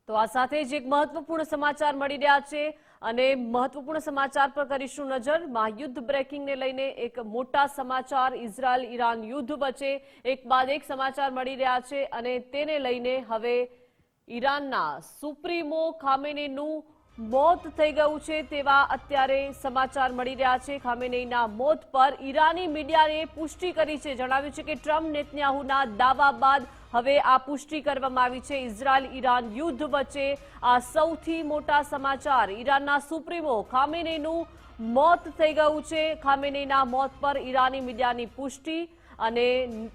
તો આ સાથે જ એક મહત્વપૂર્ણ સમાચાર મળી રહ્યા છે અને મહત્વપૂર્ણ સમાચાર પર કરીશું નજર। મહાયુદ્ધ બ્રેકિંગને લઈને એક મોટા સમાચાર, ઇઝરાયલ ઈરાન યુદ્ધ વચ્ચે એક બાદ એક સમાચાર મળી રહ્યા છે અને તેને લઈને હવે ઈરાનના સુપ્રીમો ખામેનેઈનું મોત થઈ ગયું છે તેવા અત્યારે સમાચાર મળી રહ્યા છે। ખામેનેઈના મોત પર ઈરાની મીડિયાએ પુષ્ટિ કરી છે। જણાવ્યું છે કે ટ્રમ્પ નેતન્યાહુના દાવા બાદ હવે આ પુષ્ટિ કરવામાં આવી છે। ઇઝરાયલ ઈરાન યુદ્ધ વચ્ચે આ સૌથી મોટા સમાચાર, ઈરાનના સુપ્રીમો ખામેનેઈનું મોત થઈ ગયું છે। ખામેનેઈના મોત પર ઈરાની મીડિયાની પુષ્ટિ અને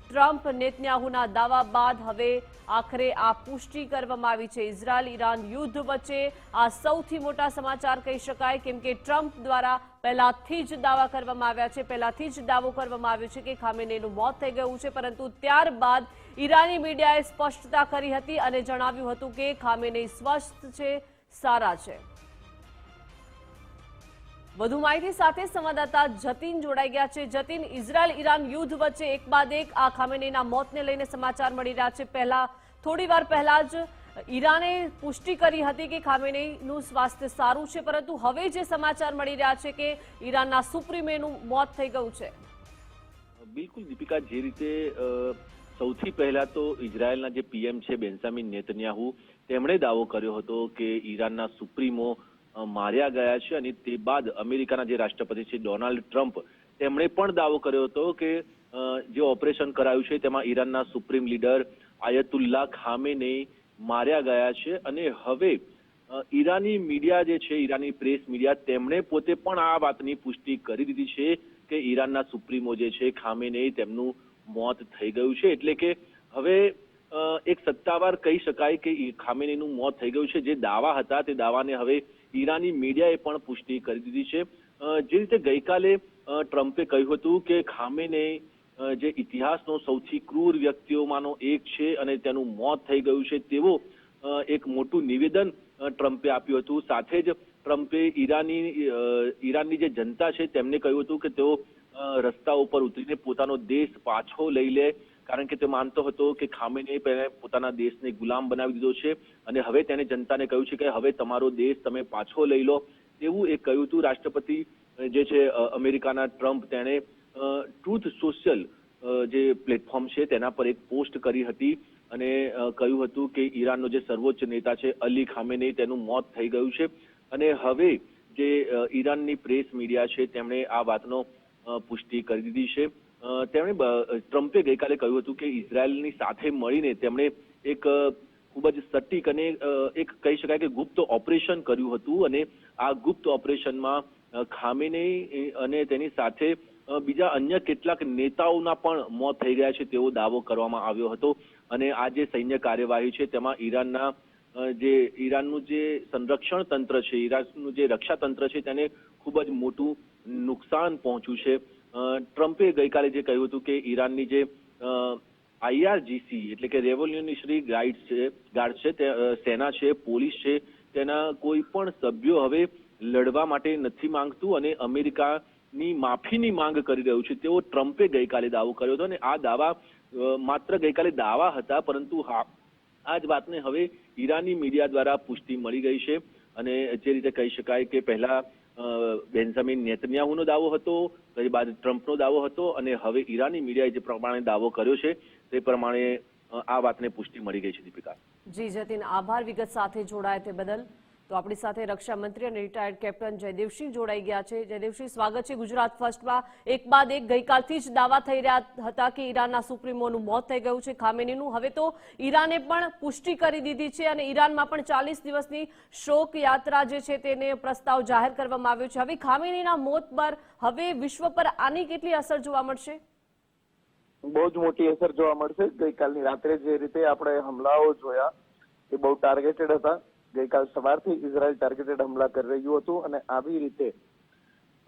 ટ્રમ્પ નેતન્યાહુના દાવા બાદ હવે આખરે આ પુષ્ટિ કરવામાં આવી છે। ઇઝરાયલ ઈરાન યુદ્ધ વચ્ચે આ સૌથી મોટા સમાચાર કહી શકાય, કેમ કે ટ્રમ્પ દ્વારા પહેલાથી જ દાવા કરવામાં આવ્યા છે, પહેલાથી જ દાવો કરવામાં આવ્યો છે કે ખામેનેઈનું મોત થઈ ગયું છે, પરંતુ ત્યારબાદ ઈરાની મીડિયાએ સ્પષ્ટતા કરી હતી અને જણાવ્યું હતું કે ખામેનેઈ સ્વસ્થ છે, સારા છે। વધુ માહિતી સાથે સંવાદદાતા જતીન જોડાઈ ગયા છે। જતીન, ઇઝરાયલ ઈરાન યુદ્ધ વચ્ચે એક બાદ એક આ ખામેનેઈના મોતને લઈને સમાચાર મળી રહ્યા છે। થોડીવાર પહેલા જ ઈરાને પુષ્ટિ કરી હતી કે ખામેનેઈનું સ્વાસ્થ્ય સારું છે, પરંતુ હવે જે સમાચાર મળી રહ્યા છે કે ઈરાનના સુપ્રીમોનું મોત થઈ ગયું છે। બિલકુલ દીપિકા, જે રીતે સૌથી પહેલા તો ઇઝરાયલના જે પીએમ છે બેન્જામિન નેતન્યાહુ, તેમણે દાવો કર્યો હતો કે ઈરાનના સુપ્રીમો માર્યા ગયા છે અને તે બાદ અમેરિકાના જે રાષ્ટ્રપતિ છે ડોનાલ્ડ ટ્રમ્પ, તેમણે પણ દાવો કર્યો હતો કે જે ઓપરેશન કરાયું છે તેમાં ઈરાનના સુપ્રીમ લીડર આયતુલ્લા ખામેનેઈ માર્યા ગયા છે। અને હવે ઈરાની મીડિયા જે છે, ઈરાની પ્રેસ મીડિયા, તેમણે પોતે પણ આ વાતની પુષ્ટિ કરી દીધી છે કે ઈરાનના સુપ્રીમો જે છે ખામેનેઈ, તેમનું મોત થઈ ગયું છે। એટલે કે હવે એક સત્તાવાર કહી શકાય કે ખામેનેઈનું મોત થઈ ગયું છે। જે દાવા હતા તે દાવાને હવે ઈરાની મીડિયાએ પણ પુષ્ટિ કરી દીધી છે। જે રીતે ગઈકાલે ટ્રમ્પે કહ્યું હતું કે ખામેનેઈ જે ઇતિહાસનો સૌથી ક્રૂર વ્યક્તિઓમાંનો એક છે અને તેનું મોત થઈ ગયું છે, તેવો એક મોટું નિવેદન ટ્રમ્પે આપ્યું હતું। સાથે જ ટ્રમ્પે ઈરાનની જે જનતા છે તેમને કહ્યું હતું કે તેઓ રસ્તા ઉપર ઉતરીને પોતાનો દેશ પાછો લઈ લે, કારણ કે તે માનતો હતો કે ખામેનેઈ પોતાના દેશને ગુલામ બનાવી દીધો છે અને હવે તેને જનતાને કહ્યું છે કે હવે તમારો દેશ તમે પાછો લઈ લો, તેવું એક કહ્યું હતું। રાષ્ટ્રપતિ જે છે અમેરિકાના ટ્રમ્પ, તેણે ટ્રુથ સોશિયલ જે પ્લેટફોર્મ છે તેના પર એક પોસ્ટ કરી હતી અને કહ્યું હતું કે ઈરાનનો જે સર્વોચ્ચ નેતા છે અલી ખામેનેઈ, તેનું મોત થઈ ગયું છે। અને હવે જે ઈરાનની પ્રેસ મીડિયા છે તેમણે આ વાતનો પુષ્ટિ કરી દીધી છે। ટ્રમ્પે ગઈકાલે કહ્યું હતું કે ઇઝરાયલની સાથે મળીને તેમણે એક ખૂબ જ સટીક અને એક કહી શકાય કે ગુપ્ત ઓપરેશન કર્યું હતું અને આ ગુપ્ત ઓપરેશનમાં ખામેનેઈ અને તેની સાથે બીજા અન્ય કેટલાક નેતાઓના પણ મોત થઈ ગયા છે તેવો દાવો કરવામાં આવ્યો હતો। અને આ જે સૈન્ય કાર્યવાહી છે તેમાં ઈરાનનું જે સંરક્ષણ તંત્ર છે, ઈરાનનું જે રક્ષા તંત્ર છે, તેને ખૂબ જ મોટું નુકસાન પહોંચ્યું છે। ટ્રમ્પે ગઈકાલે જે કહ્યું હતું કે ઈરાનની જે IRGC એટલે કે રેવોલ્યુશનરી ગાર્ડ છે, સેના છે, પોલીસ છે, તેના કોઈ પણ સભ્યો હવે લડવા માટે નથી માંગતું અને અમેરિકાની માફીની માંગ કરી રહ્યું છે, તેવો ટ્રમ્પે ગઈકાલે દાવો કર્યો હતો। અને આ દાવા માત્ર ગઈકાલે દાવા હતા, પરંતુ આ જ વાતને હવે ઈરાની મીડિયા દ્વારા પુષ્ટિ મળી ગઈ છે। અને જે રીતે કહી શકાય કે પહેલા બેન્જામિન નેતન્યાહુનો દાવો હતો, ત્યારબાદ ટ્રમ્પનો દાવો હતો અને હવે ઈરાની મીડિયાએ જે પ્રમાણે દાવો કર્યો છે તે પ્રમાણે આ વાતને પુષ્ટિ મળી ગઈ છે। દીપિકા જી જતીન, આભાર વિગત સાથે જોડાયા તે બદલ। તો આપણી સાથે રક્ષા મંત્રી અને રિટાયર્ડ કેપ્ટન જયદેવસિંહ જોડાઈ ગયા છે। જયદેવસિંહ, સ્વાગત છે ગુજરાત ફર્સ્ટમાં। એક બાદ એક ગઈકાલથી જ દાવા થઈ રહ્યા હતા કે ઈરાનના સુપ્રીમોનું મોત થઈ ગયું છે ખામેનીનું। હવે તો ઈરાને પણ પુષ્ટિ કરી દીધી છે અને ઈરાનમાં પણ 40 દિવસની શોક યાત્રા જે છે તેને પ્રસ્તાવ જાહેર કરવામાં આવ્યો છે। હવે ખામેનીના મોત પર હવે વિશ્વ પર આની કેટલી અસર જોવા મળશે? બહુ જ મોટી અસર જોવા મળશે। ગઈકાલની રાત્રે જે રીતે આપણે હમલાઓ જોયા એ બહુ ટાર્ગેટેડ હતા। ગઈકાલ સવારથી ઇઝરાયલ ટાર્ગેટેડ હુમલા કરી રહ્યું હતું અને આવી રીતે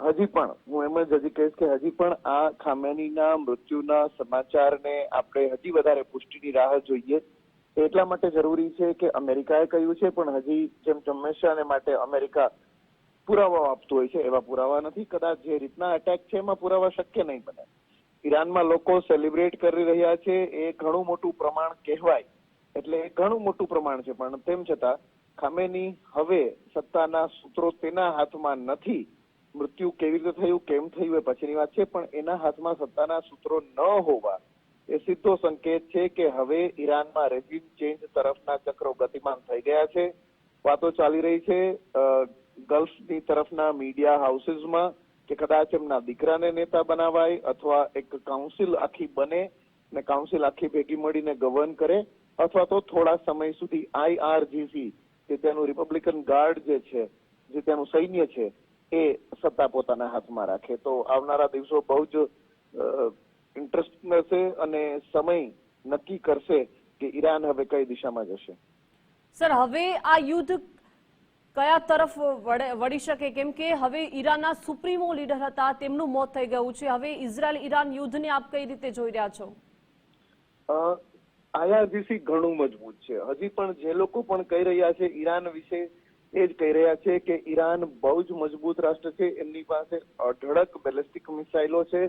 હજી પણ હું એમ જ હજી કહીશ કે હજી પણ આ ખામેનીના મૃત્યુના સમાચારને આપણે હજી વધારે પુષ્ટિની રાહ જોઈએ। એટલા માટે જરૂરી છે કે અમેરિકાએ કહ્યું છે, પણ હજી જેમ હંમેશાને માટે અમેરિકા પુરાવા આપતું હોય છે એવા પુરાવા નથી। કદાચ જે રીતના એટેક છે એમાં પુરાવા શક્ય નહીં બને। ઈરાનમાં લોકો સેલિબ્રેટ કરી રહ્યા છે એ ઘણું મોટું પ્રમાણ કહેવાય, એટલે એ ઘણું મોટું પ્રમાણ છે. પણ તેમ છતાં ખામેની હવે સત્તાના સૂત્રો તેના હાથમાં નથી. મૃત્યુ કેવી રીતે થયું, કેમ થયું એ પછીની વાત છે, પણ એના હાથમાં સત્તાના સૂત્રો ન હોવા એ સીધો સંકેત છે કે હવે ઈરાનમાં રેજીમ ચેન્જ તરફના ચક્રો ગતિમાન થઈ ગયા છે. વાતો ચાલી રહી છે ગલ્ફની તરફના મીડિયા હાઉસીસમાં કે કદાચ એમના દીકરાને નેતા બનાવાય અથવા એક કાઉન્સિલ આખી બને ને કાઉન્સિલ આખી ભેગી મળીને ગવર્ન કરે, અથવા તો થોડા સમય સુધી IRGC કે ત્યાંનું રિપબ્લિકન ગાર્ડ જે છે, જે ત્યાંનું સૈન્ય છે, એ સત્તા પોતાના હાથમાં રાખે. તો આવનારા દિવસો બહુ જ ઇન્ટરેસ્ટિંગ હશે અને સમય નક્કી કરશે કે ઈરાન હવે કઈ દિશામાં જશે. સર, હવે આ યુદ્ધ કયા તરફ વળી શકે? કેમ કે હવે ઈરાનના સુપ્રીમો લીડર હતા, તેમનું મોત થઈ ગયું છે. હવે ઇઝરાયલ ઈરાન યુદ્ધને આપ કઈ રીતે જોઈ રહ્યા છો? IRGC ઘણું મજબૂત છે. હજી પણ જે લોકો પણ કહી રહ્યા છે ઈરાન વિશે, એ જ કહી રહ્યા છે કે ઈરાન બહુ જ મજબૂત રાષ્ટ્ર છે. એમની પાસે અઢળક બેલિસ્ટિક મિસાઇલો છે,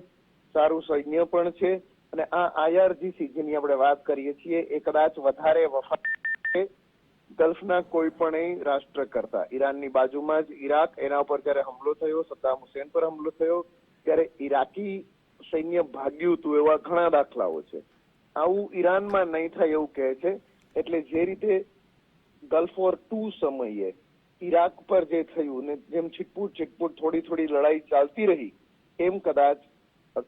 સારું સૈન્ય પણ છે, અને આ IRGC જેની આપણે વાત કરીએ છીએ એ કદાચ વધારે વફાદાર છે ગલ્ફના કોઈ પણ રાષ્ટ્ર કરતા. ઈરાનની બાજુમાં જ ઈરાક, એના ઉપર જયારે હુમલો થયો, સદ્દામ હુસેન પર હુમલો થયો, ત્યારે ઈરાકી સૈન્ય ભાગ્યું હતું, એવા ઘણા દાખલાઓ છે. આવું ઈરાનમાં નહીં થાય એવું કહે છે. એટલે જે રીતે ગલ્ફ વોર 2 સમયે ઈરાક પર જે થયું ને જેમ છીટપુટ થોડી થોડી લડાઈ ચાલતી રહી, એમ કદાચ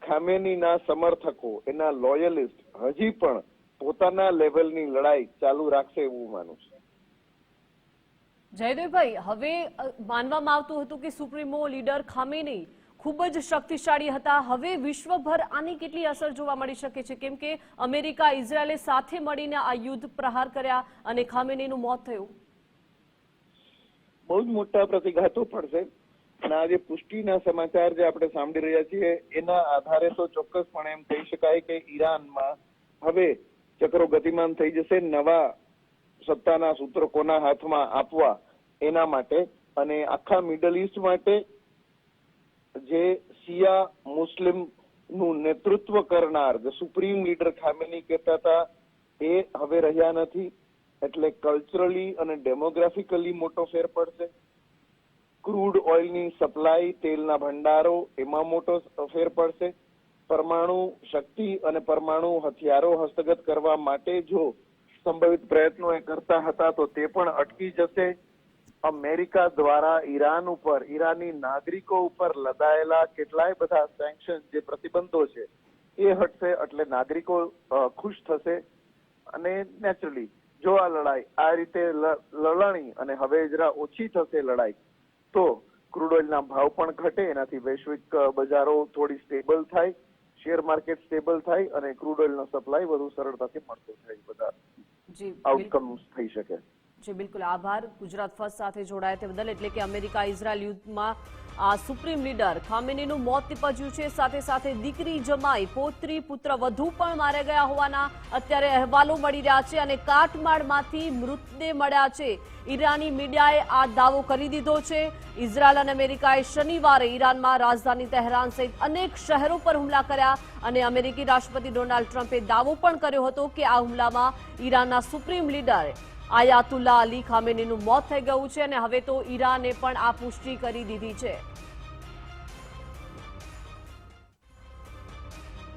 ખામેનીના સમર્થકો, એના લોયલિસ્ટ હજી પણ પોતાના લેવલની લડાઈ ચાલુ રાખશે એવું માનું છું. જયદેવભાઈ, હવે માનવામાં આવતું હતું કે સુપ્રીમો લીડર ખામેની ખૂબ જ શક્તિશાળી હતા. હવે વિશ્વભર આની કેટલી અસર જોવા મળી શકે છે? કેમ કે અમેરિકા, ઇઝરાયલે સાથે મળીને આ યુદ્ધ પ્રહાર કર્યા અને ખામેનીનું મોત થયું. બહુ જ મોટા પ્રતિઘાતો પડશે. અને આજે પુષ્ટિના સમાચાર જે આપણે સાંભળી રહ્યા છીએ એના આધારે તો ચોક્કસપણે એમ કહી શકાય કે ઈરાનમાં હવે ચક્રો ગતિમાન થઈ જશે. નવા સત્તાના સૂત્રો કોના હાથમાં આપવા એના માટે, અને આખા મિડલ ઈસ્ટ માટે જે શિયા મુસ્લિમ નું નેતૃત્વ કરનાર જે સુપ્રીમ લીડર ખામેની કહેતા હતા એ હવે રહ્યા નથી. એટલે કલ્ચરલી અને ડેમોગ્રાફિકલી મોટો ફેર પડશે. ક્રૂડ ઓઇલની સપ્લાય, તેલના ભંડારો, એમાં મોટો ફેર પડશે. પરમાણુ શક્તિ અને પરમાણુ હથિયારો હસ્તગત કરવા માટે જો સંભવિત પ્રયત્નો એ કરતા હતા તો તે પણ અટકી જશે. અમેરિકા દ્વારા ઈરાન ઉપર, ઈરાની નાગરિકો ઉપર લદાયેલા કેટલાય બધા સેન્કશન, જે પ્રતિબંધો છે, એ હટશે. એટલે નાગરિકો ખુશ થશે. અને નેચરલી જો આ લડાઈ આ રીતે લડાણી અને હવે જરા ઓછી થશે લડાઈ, તો ક્રૂડ ઓઇલના ભાવ પણ ઘટે, એનાથી વૈશ્વિક બજારો થોડી સ્ટેબલ થાય, શેર માર્કેટ સ્ટેબલ થાય અને ક્રૂડ ઓઇલનો સપ્લાય વધુ સરળતાથી મળતો થાય. બધા આઉટકમ્સ થઈ શકે. જી બિલકુલ, આભાર ગુજરાત ફર્સ્ટ સાથે જોડાયા તે બદલ. એટલે કે અમેરિકા ઇઝરાયલ યુદ્ધમાં આ સુપ્રીમ લીડર ખામેનીનું મોત નીપજ્યું છે. સાથે સાથે દીકરી, જમાઈ, પોત્રી, પુત્ર વધુ પણ માર્યા ગયા હોવાના અત્યારે અહેવાલો મળી રહ્યા છે. અને કાટમાળમાંથી મૃતદેહ મળ્યા છે. ઈરાની મીડિયાએ આ દાવો કરી દીધો છે. ઇઝરાયલ અને અમેરિકાએ શનિવારે ઈરાનમાં રાજધાની તહેરાન સહિત અનેક શહેરો પર હુમલા કર્યા અને અમેરિકી રાષ્ટ્રપતિ ડોનાલ્ડ ટ્રમ્પે દાવો પણ કર્યો હતો કે આ હુમલામાં ઈરાનના સુપ્રીમ લીડર આયાતુલ્લા અલી ખામેનીનું મોત થઈ ગયું છે. અને હવે તો ઈરાને પણ આ પુષ્ટિ કરી દીધી છે.